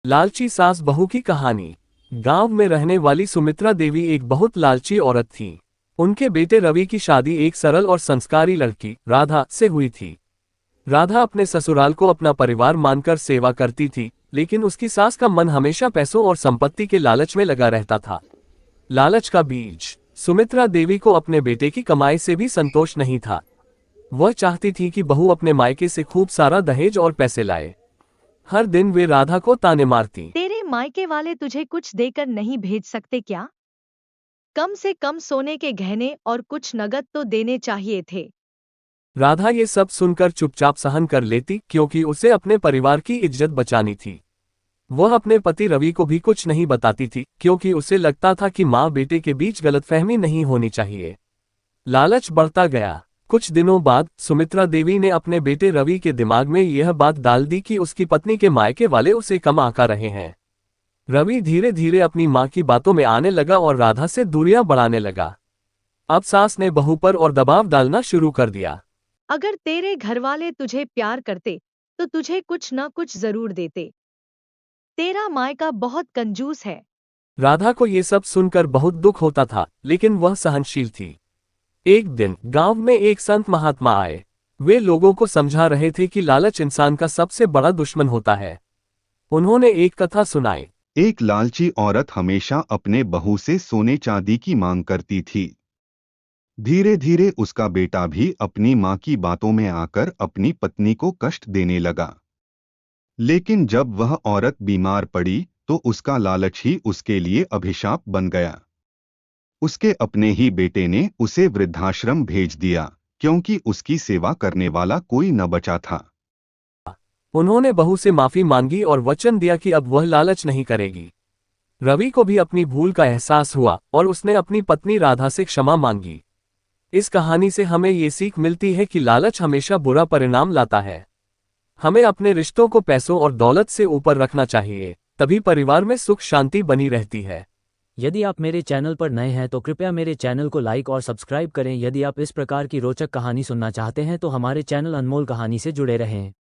लालची सास बहू की कहानी। गांव में रहने वाली सुमित्रा देवी एक बहुत लालची औरत थी। उनके बेटे रवि की शादी एक सरल और संस्कारी लड़की राधा से हुई थी। राधा अपने ससुराल को अपना परिवार मानकर सेवा करती थी, लेकिन उसकी सास का मन हमेशा पैसों और संपत्ति के लालच में लगा रहता था। लालच का बीज। सुमित्रा देवी को अपने बेटे की कमाई से भी संतोष नहीं था। वह चाहती थी कि बहू अपने मायके से खूब सारा दहेज और पैसे लाए। हर दिन वे राधा को ताने मारती। तेरे मायके वाले तुझे कुछ देकर नहीं भेज सकते क्या? कम से कम सोने के गहने और कुछ नगद तो देने चाहिए थे। राधा ये सब सुनकर चुपचाप सहन कर लेती, क्योंकि उसे अपने परिवार की इज्जत बचानी थी। वह अपने पति रवि को भी कुछ नहीं बताती थी, क्योंकि उसे लगता था कि माँ बेटे के बीच गलतफहमी नहीं होनी चाहिए। लालच बढ़ता गया। कुछ दिनों बाद सुमित्रा देवी ने अपने बेटे रवि के दिमाग में यह बात डाल दी कि उसकी पत्नी के मायके वाले उसे कम आंका रहे हैं। रवि धीरे धीरे अपनी माँ की बातों में आने लगा और राधा से दूरियां बढ़ाने लगा। अब सास ने बहू पर और दबाव डालना शुरू कर दिया। अगर तेरे घरवाले तुझे प्यार करते तो तुझे कुछ न कुछ जरूर देते। तेरा मायका बहुत कंजूस है। राधा को ये सब सुनकर बहुत दुख होता था, लेकिन वह सहनशील थी। एक दिन गांव में एक संत महात्मा आए। वे लोगों को समझा रहे थे कि लालच इंसान का सबसे बड़ा दुश्मन होता है। उन्होंने एक कथा सुनाई। एक लालची औरत हमेशा अपने बहू से सोने चांदी की मांग करती थी। धीरे धीरे उसका बेटा भी अपनी मां की बातों में आकर अपनी पत्नी को कष्ट देने लगा। लेकिन जब वह औरत बीमार पड़ी तो उसका लालच ही उसके लिए अभिशाप बन गया। उसके अपने ही बेटे ने उसे वृद्धाश्रम भेज दिया, क्योंकि उसकी सेवा करने वाला कोई न बचा था। उन्होंने बहू से माफी मांगी और वचन दिया कि अब वह लालच नहीं करेगी। रवि को भी अपनी भूल का एहसास हुआ और उसने अपनी पत्नी राधा से क्षमा मांगी। इस कहानी से हमें ये सीख मिलती है कि लालच हमेशा बुरा परिणाम लाता है। हमें अपने रिश्तों को पैसों और दौलत से ऊपर रखना चाहिए, तभी परिवार में सुख शांति बनी रहती है। यदि आप मेरे चैनल पर नए हैं तो कृपया मेरे चैनल को लाइक और सब्सक्राइब करें। यदि आप इस प्रकार की रोचक कहानी सुनना चाहते हैं तो हमारे चैनल अनमोल कहानी से जुड़े रहें।